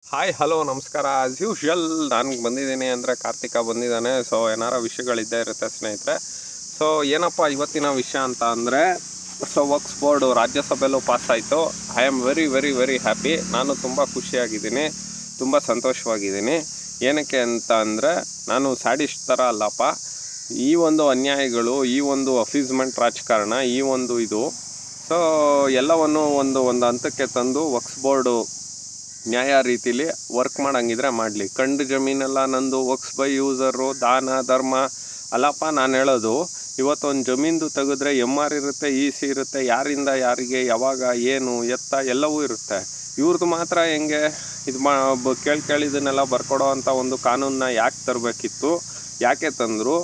Hi hello ನಮಸ್ಕಾರ. As usual ನಾನು ಬಂದಿದ್ದೀನಿ ಅಂದರೆ ಕಾರ್ತಿಕ ಬಂದಿದ್ದಾನೆ. ಸೊ ಏನಾರ ವಿಷಯಗಳಿದ್ದೇ ಇರುತ್ತೆ ಸ್ನೇಹಿತರೆ. ಸೊ ಏನಪ್ಪ ಇವತ್ತಿನ ವಿಷಯ ಅಂತ ಅಂದರೆ, ಸೊ ವಕ್ಸ್ ಬೋರ್ಡು ರಾಜ್ಯಸಭೆಯಲ್ಲೂ ಪಾಸ್ ಆಯಿತು. I am very very very happy. ನಾನು ತುಂಬ ಖುಷಿಯಾಗಿದ್ದೀನಿ, ತುಂಬ ಸಂತೋಷವಾಗಿದ್ದೀನಿ. ಏನಕ್ಕೆ ಅಂತ ಅಂದರೆ, ನಾನು ಸ್ಯಾಡಿಸ್ಟ್ ಥರ ಅಲ್ಲಪ್ಪ. ಈ ಒಂದು ಅನ್ಯಾಯಗಳು, ಈ ಒಂದು ಅಫೀಸ್ಮೆಂಟ್ ರಾಜಕಾರಣ, ಈ ಒಂದು ಇದು ಸೊ ಎಲ್ಲವನ್ನು ಒಂದು ಹಂತಕ್ಕೆ ತಂದು ವಕ್ಸ್ ಬೋರ್ಡು ನ್ಯಾಯ ರೀತಿಲಿ ವರ್ಕ್ ಮಾಡಂಗಿದ್ರೆ ಮಾಡಲಿ. ಕಂಡು ಜಮೀನೆಲ್ಲ ನಂದು, ವಕ್ಸ್ ಬೈ ಯೂಸರು, ದಾನ ಧರ್ಮ ಅಲ್ಲಪ್ಪ. ನಾನು ಹೇಳೋದು, ಇವತ್ತೊಂದು ಜಮೀನ್ದು ತೆಗೆದ್ರೆ MR ಇರುತ್ತೆ, EC ಇರುತ್ತೆ, ಯಾರಿಂದ ಯಾರಿಗೆ ಯಾವಾಗ ಏನು ಎತ್ತ ಎಲ್ಲವೂ ಇರುತ್ತೆ. ಇವ್ರದ್ದು ಮಾತ್ರ ಹೆಂಗೆ ಇದು ಕೇಳಿದ್ದನ್ನೆಲ್ಲ ಬರ್ಕೊಡೋ ಅಂಥ ಒಂದು ಕಾನೂನನ್ನ ಯಾಕೆ ತರಬೇಕಿತ್ತು? ಯಾಕೆ ತಂದರು?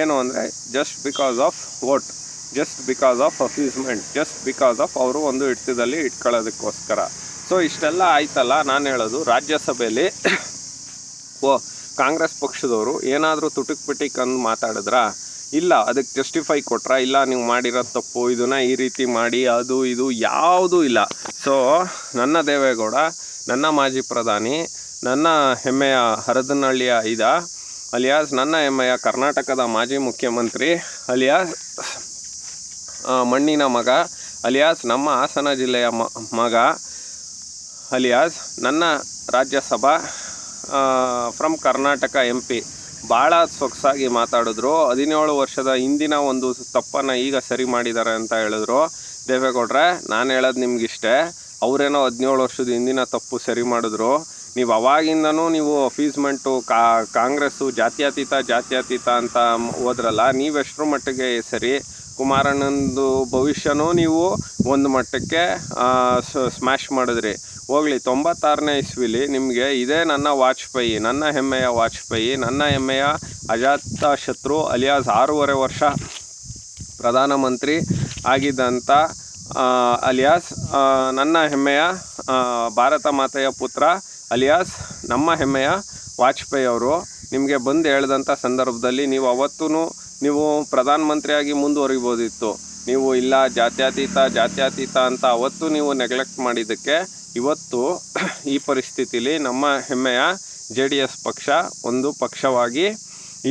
ಏನು ಅಂದರೆ just because of vote, just because of appeasement, just because of ಅವರು ಒಂದು ಹಿಡಿತದಲ್ಲಿ ಇಟ್ಕೊಳ್ಳೋದಕ್ಕೋಸ್ಕರ. ಸೊ ಇಷ್ಟೆಲ್ಲ ಆಯ್ತಲ್ಲ. ನಾನು ಹೇಳೋದು, ರಾಜ್ಯಸಭೆಯಲ್ಲಿ ಕಾಂಗ್ರೆಸ್ ಪಕ್ಷದವರು ಏನಾದರೂ ತುಟುಕ್ ಪಿಟಿಕ್ ಅಂದು ಮಾತಾಡಿದ್ರಾ? ಇಲ್ಲ. ಅದಕ್ಕೆ ಜಸ್ಟಿಫೈ ಕೊಟ್ರಾ? ಇಲ್ಲ, ನೀವು ಮಾಡಿರೋ ತಪ್ಪು, ಇದನ್ನು ಈ ರೀತಿ ಮಾಡಿ, ಅದು ಇದು ಯಾವುದೂ ಇಲ್ಲ. ಸೊ ನನ್ನ ದೇವೇಗೌಡ, ನನ್ನ ಮಾಜಿ ಪ್ರಧಾನಿ, ನನ್ನ ಹೆಮ್ಮೆಯ ಹರದನಹಳ್ಳಿಯ ಅಲಿಯಾಸ್ ನನ್ನ ಹೆಮ್ಮೆಯ ಕರ್ನಾಟಕದ ಮಾಜಿ ಮುಖ್ಯಮಂತ್ರಿ, ಅಲಿಯಾಸ್ ಮಣ್ಣಿನ ಮಗ, ಅಲಿಯಾಸ್ ನಮ್ಮ ಹಾಸನ ಜಿಲ್ಲೆಯ ಮಗ, ಅಲಿಯಾಸ್ ನನ್ನ ರಾಜ್ಯಸಭಾ ಫ್ರಮ್ ಕರ್ನಾಟಕ MP ಭಾಳ ಸೊಗಸಾಗಿ ಮಾತಾಡಿದ್ರು. 17 ವರ್ಷದ ಹಿಂದಿನ ಒಂದು ತಪ್ಪನ್ನು ಈಗ ಸರಿ ಮಾಡಿದ್ದಾರೆ ಅಂತ ಹೇಳಿದ್ರು ದೇವೇಗೌಡ್ರೆ. ನಾನು ಹೇಳೋದು ನಿಮಗಿಷ್ಟೇ, ಅವರೇನೋ 17 ವರ್ಷದ ಹಿಂದಿನ ತಪ್ಪು ಸರಿ ಮಾಡಿದ್ರು. ನೀವು ಅವಾಗಿಂದನೂ ನೀವು ಅಫೀಸ್ಮೆಂಟು ಕಾಂಗ್ರೆಸ್ಸು ಜಾತ್ಯತೀತ ಅಂತ ಹೋದ್ರಲ್ಲ, ನೀವೆಷ್ಟರ ಮಟ್ಟಿಗೆ ಸರಿ. ಕುಮಾರಣ್ಣಂದು ಭವಿಷ್ಯನೂ ನೀವು ಒಂದು ಮಟ್ಟಕ್ಕೆ ಸ್ಮ್ಯಾಶ್ ಮಾಡಿದ್ರಿ. ಹೋಗಲಿ, 96ನೇ ಇಸ್ವಿಲಿ ನಿಮಗೆ ಇದೇ ನನ್ನ ವಾಜಪೇಯಿ, ನನ್ನ ಹೆಮ್ಮೆಯ ವಾಜಪೇಯಿ, ನನ್ನ ಹೆಮ್ಮೆಯ ಅಜಾತ ಶತ್ರು ಅಲಿಯಾಸ್ 6.5 ವರ್ಷ ಪ್ರಧಾನಮಂತ್ರಿ ಆಗಿದ್ದಂಥ ಅಲಿಯಾಸ್ ನನ್ನ ಹೆಮ್ಮೆಯ ಭಾರತ ಮಾತೆಯ ಪುತ್ರ ಅಲಿಯಾಸ್ ನಮ್ಮ ಹೆಮ್ಮೆಯ ವಾಜಪೇಯಿ ಅವರು ನಿಮಗೆ ಬಂದು ಹೇಳಿದಂಥ ಸಂದರ್ಭದಲ್ಲಿ ನೀವು ಅವತ್ತೂ ನೀವು ಪ್ರಧಾನಮಂತ್ರಿಯಾಗಿ ಮುಂದುವರಿಬೋದಿತ್ತು. ನೀವು ಇಲ್ಲ ಜಾತ್ಯತೀತ ಅಂತ ಅವತ್ತು ನೀವು ನೆಗ್ಲೆಕ್ಟ್ ಮಾಡಿದ್ದಕ್ಕೆ ಇವತ್ತು ಈ ಪರಿಸ್ಥಿತಿಲಿ ನಮ್ಮ ಹೆಮ್ಮೆಯ JDS ಪಕ್ಷ ಒಂದು ಪಕ್ಷವಾಗಿ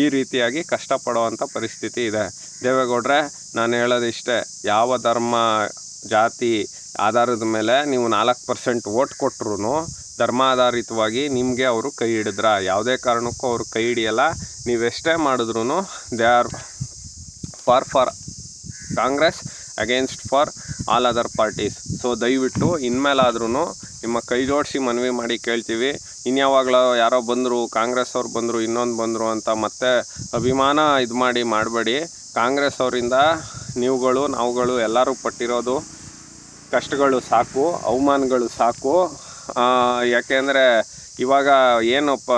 ಈ ರೀತಿಯಾಗಿ ಕಷ್ಟಪಡುವಂಥ ಪರಿಸ್ಥಿತಿ ಇದೆ. ದೇವೇಗೌಡ್ರೆ, ನಾನು ಹೇಳೋದಿಷ್ಟೇ, ಯಾವ ಧರ್ಮ ಜಾತಿ ಆಧಾರದ ಮೇಲೆ ನೀವು 4% ವೋಟ್ ಕೊಟ್ಟರು ಧರ್ಮಾಧಾರಿತವಾಗಿ ನಿಮಗೆ ಅವರು ಕೈ ಹಿಡಿದ್ರ? ಯಾವುದೇ ಕಾರಣಕ್ಕೂ ಅವರು ಕೈ ಹಿಡಿಯಲ್ಲ. ನೀವೆಷ್ಟೇ ಮಾಡಿದ್ರು they are for Congress against for all other parties. So ದಯವಿಟ್ಟು ಇನ್ಮೇಲಾದ್ರೂ ನಿಮ್ಮ ಕೈ ಜೋಡಿಸಿ ಮನವಿ ಮಾಡಿ ಕೇಳ್ತೀವಿ. ಇನ್ಯಾವಾಗಲೂ ಯಾರೋ ಬಂದರು, ಕಾಂಗ್ರೆಸ್ ಅವ್ರು ಬಂದರು, ಇನ್ನೊಂದು ಬಂದರು ಅಂತ ಮತ್ತೆ ಅಭಿಮಾನ ಇದು ಮಾಡಬೇಡಿ. ಕಾಂಗ್ರೆಸ್ ಅವರಿಂದ ನಾವುಗಳು ಎಲ್ಲರೂ ಪಟ್ಟಿರೋದು ಕಷ್ಟಗಳು ಸಾಕು, ಅವಮಾನಗಳು ಸಾಕು. ಯಾಕೆಂದರೆ ಇವಾಗ ಏನಪ್ಪ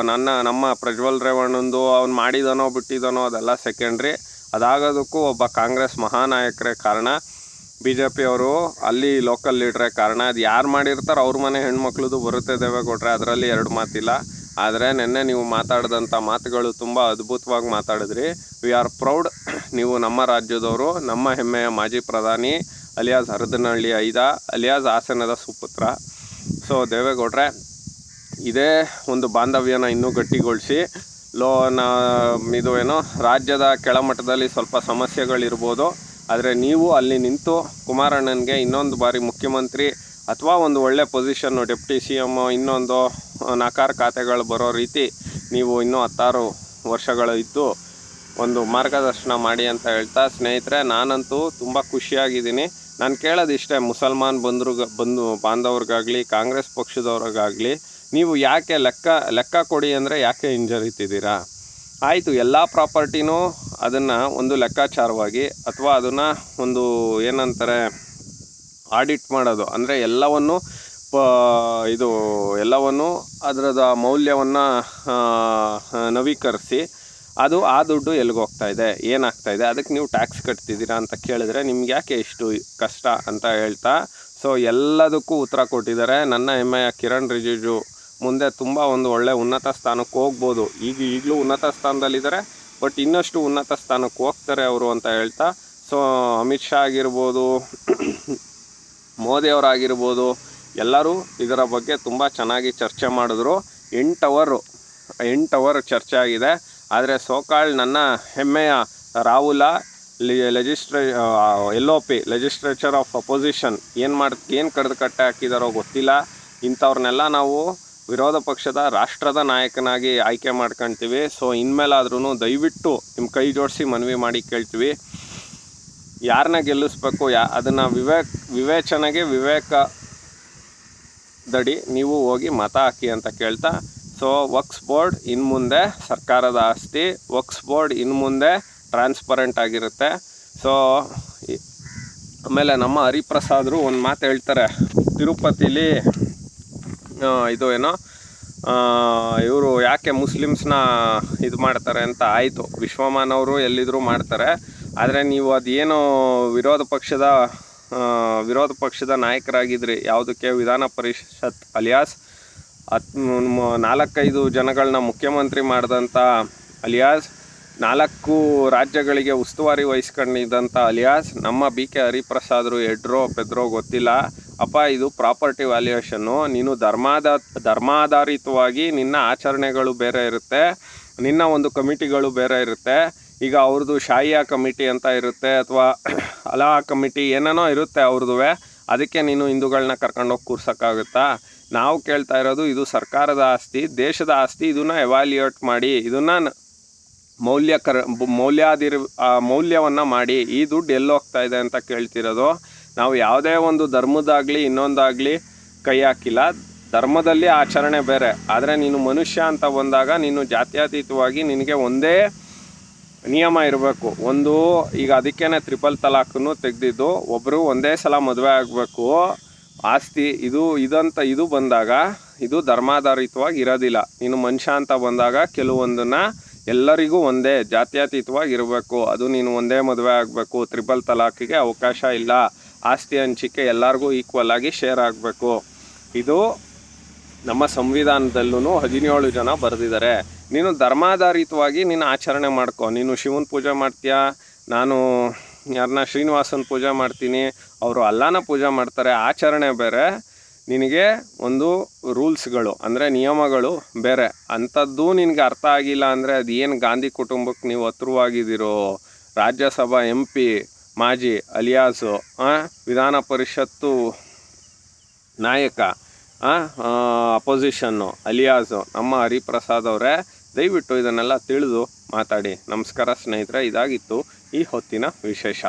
ನಮ್ಮ ಪ್ರಜ್ವಲ್ ರೇವಣ್ಣಂದು ಅವ್ನು ಮಾಡಿದನೋ ಬಿಟ್ಟಿದನೋ ಅದೆಲ್ಲ ಸೆಕೆಂಡ್ರಿ. ಅದಾಗೋದಕ್ಕೂ ಒಬ್ಬ ಕಾಂಗ್ರೆಸ್ ಮಹಾನಾಯಕರೇ ಕಾರಣ, BJP ಅವರು ಅಲ್ಲಿ ಲೋಕಲ್ ಲೀಡ್ರೇ ಕಾರಣ. ಅದು ಯಾರು ಮಾಡಿರ್ತಾರೋ ಅವ್ರ ಮನೆ ಹೆಣ್ಮಕ್ಳದು ಬರುತ್ತೆ ದೇವೇಗೌಡ್ರೆ, ಅದರಲ್ಲಿ 2 ಮಾತಿಲ್ಲ. ಆದರೆ ನಿನ್ನೆ ನೀವು ಮಾತಾಡಿದಂಥ ಮಾತುಗಳು ತುಂಬ ಅದ್ಭುತವಾಗಿ ಮಾತಾಡಿದ್ರಿ. We are proud. ನೀವು ನಮ್ಮ ರಾಜ್ಯದವರು, ನಮ್ಮ ಹೆಮ್ಮೆಯ ಮಾಜಿ ಪ್ರಧಾನಿ ಅಲಿಯಾಸ್ ಹರದನಹಳ್ಳಿ ಅಲಿಯಾಸ್ ಹಾಸನದ ಸುಪುತ್ರ. ಸೊ ದೇವೇಗೌಡ್ರೆ, ಇದೇ ಒಂದು ಬಾಂಧವ್ಯನ ಇನ್ನೂ ಗಟ್ಟಿಗೊಳಿಸಿ. ಇದು ರಾಜ್ಯದ ಕೆಳಮಟ್ಟದಲ್ಲಿ ಸ್ವಲ್ಪ ಸಮಸ್ಯೆಗಳಿರ್ಬೋದು, ಆದರೆ ನೀವು ಅಲ್ಲಿ ನಿಂತು ಕುಮಾರಣ್ಣನಿಗೆ ಇನ್ನೊಂದು ಬಾರಿ ಮುಖ್ಯಮಂತ್ರಿ ಅಥವಾ ಒಂದು ಒಳ್ಳೆ ಪೊಸಿಷನ್ನು ಡೆಪ್ಟಿ CM ಇನ್ನೊಂದು 4 ಖಾತೆಗಳು ಬರೋ ರೀತಿ ನೀವು ಇನ್ನೂ 16 ವರ್ಷಗಳು ಇದ್ದು ಒಂದು ಮಾರ್ಗದರ್ಶನ ಮಾಡಿ ಅಂತ ಹೇಳ್ತಾ, ಸ್ನೇಹಿತರೆ, ನಾನಂತೂ ತುಂಬ ಖುಷಿಯಾಗಿದ್ದೀನಿ. ನಾನು ಕೇಳೋದಿಷ್ಟೇ, ಮುಸಲ್ಮಾನ್ ಬಂದು ಬಾಂಧವ್ರಿಗಾಗಲಿ ಕಾಂಗ್ರೆಸ್ ಪಕ್ಷದವ್ರಿಗಾಗಲಿ, ನೀವು ಯಾಕೆ ಲೆಕ್ಕ ಕೊಡಿ ಅಂದರೆ ಯಾಕೆ ಹಿಂಜರಿತಿದ್ದೀರಾ? ಆಯಿತು, ಎಲ್ಲ ಪ್ರಾಪರ್ಟಿನೂ ಅದನ್ನು ಒಂದು ಲೆಕ್ಕಾಚಾರವಾಗಿ ಅಥವಾ ಅದನ್ನು ಒಂದು ಏನಂತಾರೆ ಆಡಿಟ್ ಮಾಡೋದು, ಅಂದರೆ ಎಲ್ಲವನ್ನು ಅದರದ ಮೌಲ್ಯವನ್ನು ನವೀಕರಿಸಿ ಆ ದುಡ್ಡು ಎಲ್ಲಿಗೋಗ್ತಾಯಿದೆ, ಏನಾಗ್ತಾಯಿದೆ, ಅದಕ್ಕೆ ನೀವು ಟ್ಯಾಕ್ಸ್ ಕಟ್ತಿದ್ದೀರಾ ಅಂತ ಕೇಳಿದ್ರೆ ನಿಮ್ಗೆ ಯಾಕೆ ಇಷ್ಟು ಕಷ್ಟ ಅಂತ ಹೇಳ್ತಾ, ಸೊ ಎಲ್ಲದಕ್ಕೂ ಉತ್ತರ ಕೊಟ್ಟಿದ್ದಾರೆ. ನನ್ನ ಹೆಮ್ಮೆಯ ಕಿರಣ್ ರಿಜಿಜು ಮುಂದೆ ತುಂಬ ಒಂದು ಒಳ್ಳೆ ಉನ್ನತ ಸ್ಥಾನಕ್ಕೆ ಹೋಗ್ಬೋದು. ಈಗಲೂ ಉನ್ನತ ಸ್ಥಾನದಲ್ಲಿದ್ದಾರೆ, ಬಟ್ ಇನ್ನಷ್ಟು ಉನ್ನತ ಸ್ಥಾನಕ್ಕೆ ಹೋಗ್ತಾರೆ ಅವರು ಅಂತ ಹೇಳ್ತಾ, ಸೊ ಅಮಿತ್ ಶಾ ಆಗಿರ್ಬೋದು, ಮೋದಿಯವರಾಗಿರ್ಬೋದು, ಎಲ್ಲರೂ ಇದರ ಬಗ್ಗೆ ತುಂಬ ಚೆನ್ನಾಗಿ ಚರ್ಚೆ ಮಾಡಿದ್ರು. 8 ಅವರ್ ಚರ್ಚೆ ಆಗಿದೆ. ಆದರೆ ಸೋಕಾಳ್ ನನ್ನ ಹೆಮ್ಮೆಯ Rahul LOP legislature of opposition ಏನು ಕಡ್ದು ಕಟ್ಟೆ ಹಾಕಿದಾರೋ ಗೊತ್ತಿಲ್ಲ. ಇಂಥವ್ರನ್ನೆಲ್ಲ ನಾವು ವಿರೋಧ ಪಕ್ಷದ ರಾಷ್ಟ್ರದ ನಾಯಕನಾಗಿ ಆಯ್ಕೆ ಮಾಡ್ಕೊಳ್ತೀವಿ. ಸೊ ಇನ್ಮೇಲಾದ್ರೂ ದಯವಿಟ್ಟು ನಿಮ್ಮ ಕೈ ಜೋಡಿಸಿ ಮನವಿ ಮಾಡಿ ಕೇಳ್ತೀವಿ, ಯಾರನ್ನ ಗೆಲ್ಲಿಸ್ಬೇಕು ಅದನ್ನು ವಿವೇಕದಡಿ ನೀವು ಹೋಗಿ ಮತ ಹಾಕಿ ಅಂತ ಕೇಳ್ತಾ, ಸೊ ವಕ್ಫ್ ಬೋರ್ಡ್ ಇನ್ನು ಮುಂದೆ ಸರ್ಕಾರದ ಆಸ್ತಿ, ವಕ್ಫ್ ಬೋರ್ಡ್ ಇನ್ನು ಮುಂದೆ ಟ್ರಾನ್ಸ್ಪರೆಂಟ್ ಆಗಿರುತ್ತೆ. ಸೊ ಆಮೇಲೆ ನಮ್ಮ ಹರಿಪ್ರಸಾದರು ಒಂದು ಮಾತು ಹೇಳ್ತಾರೆ, ತಿರುಪತಿಲಿ ಇವರು ಯಾಕೆ ಮುಸ್ಲಿಮ್ಸ್ನ ಇದು ಮಾಡ್ತಾರೆ ಅಂತ. ಆಯಿತು, ವಿಶ್ವಮಾನವರು ಎಲ್ಲಿದ್ದರೂ ಮಾಡ್ತಾರೆ, ಆದರೆ ನೀವು ಅದೇನು ವಿರೋಧ ಪಕ್ಷದ ನಾಯಕರಾಗಿದ್ರಿ, ಯಾವುದಕ್ಕೆ ವಿಧಾನ ಪರಿಷತ್ ಅಲಿಯಾಸ್ 4-5 ಜನಗಳನ್ನ ಮುಖ್ಯಮಂತ್ರಿ ಮಾಡಿದಂಥ ಅಲಿಯಾಸ್, 4 ರಾಜ್ಯಗಳಿಗೆ ಉಸ್ತುವಾರಿ ವಹಿಸ್ಕೊಂಡಿದ್ದಂಥ ಅಲಿಯಾಸ್ ನಮ್ಮ BK ಹರಿಪ್ರಸಾದರು ಎಡ್ರೋ ಪೆದ್ರೋ ಗೊತ್ತಿಲ್ಲ ಅಪ್ಪ. ಇದು ಪ್ರಾಪರ್ಟಿ ವ್ಯಾಲ್ಯೂಯೇಷನ್ನು. ನೀನು ಧರ್ಮಾಧಾರಿತವಾಗಿ ನಿನ್ನ ಆಚರಣೆಗಳು ಬೇರೆ ಇರುತ್ತೆ, ನಿನ್ನ ಒಂದು ಕಮಿಟಿಗಳು ಬೇರೆ ಇರುತ್ತೆ. ಈಗ ಅವ್ರದ್ದು ಶಾಹಿಯಾ ಕಮಿಟಿ ಅಂತ ಇರುತ್ತೆ, ಅಥವಾ ಅಲಾ ಕಮಿಟಿ ಏನೇನೋ ಇರುತ್ತೆ ಅವ್ರದ್ದು. ಅದಕ್ಕೆ ನೀನು ಹಿಂದೂಗಳನ್ನ ಕರ್ಕೊಂಡೋಗಿ ಕೂರ್ಸೋಕ್ಕಾಗುತ್ತಾ? ನಾವು ಕೇಳ್ತಾ ಇರೋದು, ಇದು ಸರ್ಕಾರದ ಆಸ್ತಿ, ದೇಶದ ಆಸ್ತಿ. ಇದನ್ನು ಎವಾಲ್ಯೂಯೇಟ್ ಮಾಡಿ, ಇದನ್ನು ಮೌಲ್ಯವನ್ನು ಮಾಡಿ, ಈ ದುಡ್ಡು ಎಲ್ಲಿ ಹೋಗ್ತಾ ಇದೆ ಅಂತ ಕೇಳ್ತಿರೋದು. ನಾವು ಯಾವುದೇ ಒಂದು ಧರ್ಮದಾಗಲಿ ಇನ್ನೊಂದಾಗಲಿ ಕೈ ಹಾಕಿಲ್ಲ. ಧರ್ಮದಲ್ಲಿ ಆಚರಣೆ ಬೇರೆ, ಆದರೆ ನೀನು ಮನುಷ್ಯ ಅಂತ ಬಂದಾಗ ನೀನು ಜಾತ್ಯತೀತವಾಗಿ ನಿನಗೆ ಒಂದೇ ನಿಯಮ ಇರಬೇಕು. ಈಗ ಅದಕ್ಕೇ ಟ್ರಿಪಲ್ ತಲಾಖನ್ನು ತೆಗೆದಿದ್ದು, ಒಬ್ಬರು ಒಂದೇ ಸಲ ಮದುವೆ ಆಗಬೇಕು. ಆಸ್ತಿ ಇದು ಬಂದಾಗ ಇದು ಧರ್ಮಾಧಾರಿತವಾಗಿ ಇರೋದಿಲ್ಲ. ನೀನು ಮನುಷ್ಯ ಅಂತ ಬಂದಾಗ ಕೆಲವೊಂದನ್ನು ಎಲ್ಲರಿಗೂ ಒಂದೇ ಜಾತ್ಯತೀತವಾಗಿ ಇರಬೇಕು. ಅದು ನೀನು ಒಂದೇ ಮದುವೆ ಆಗಬೇಕು. ಟ್ರಿಪಲ್ ತಲಾಖಿಗೆ ಅವಕಾಶ ಇಲ್ಲ. ಆಸ್ತಿ ಹಂಚಿಕೆ ಎಲ್ಲರಿಗೂ ಈಕ್ವಲ್ ಆಗಿ ಶೇರ್ ಆಗಬೇಕು. ಇದು ನಮ್ಮ ಸಂವಿಧಾನದಲ್ಲೂ 17 ಜನ ಬರೆದಿದ್ದಾರೆ. ನೀನು ಧರ್ಮಾಧಾರಿತವಾಗಿ ನೀನು ಆಚರಣೆ ಮಾಡ್ಕೊ. ನೀನು ಶಿವನ ಪೂಜೆ ಮಾಡ್ತೀಯಾ, ನಾನು ಶ್ರೀನಿವಾಸನ ಪೂಜೆ ಮಾಡ್ತೀನಿ, ಅವರು ಅಲ್ಲಾನ ಪೂಜೆ ಮಾಡ್ತಾರೆ. ಆಚರಣೆ ಬೇರೆ, ನಿನಗೆ ಒಂದು ರೂಲ್ಸ್ಗಳು ಅಂದರೆ ನಿಯಮಗಳು ಬೇರೆ. ಅಂಥದ್ದು ನಿನಗೆ ಅರ್ಥ ಆಗಿಲ್ಲ ಅಂದರೆ ಅದೇನು ಗಾಂಧಿ ಕುಟುಂಬಕ್ಕೆ ನೀವು ಹತ್ರವಾಗಿದ್ದೀರೋ, ರಾಜ್ಯಸಭಾ MP ಮಾಜಿ ಅಲಿಯಾಸು, ವಿಧಾನ ಪರಿಷತ್ತು ನಾಯಕ, ಅಪೋಸಿಷನ್ನು ಅಲಿಯಾಸು ನಮ್ಮ ಹರಿಪ್ರಸಾದ್ ಅವರೇ, ದಯವಿಟ್ಟು ಇದನ್ನೆಲ್ಲ ತಿಳಿದು ಮಾತಾಡಿ. ನಮಸ್ಕಾರ ಸ್ನೇಹಿತರೆ, ಇದಾಗಿತ್ತು ಈ ಹೊತ್ತಿನ ವಿಶೇಷ.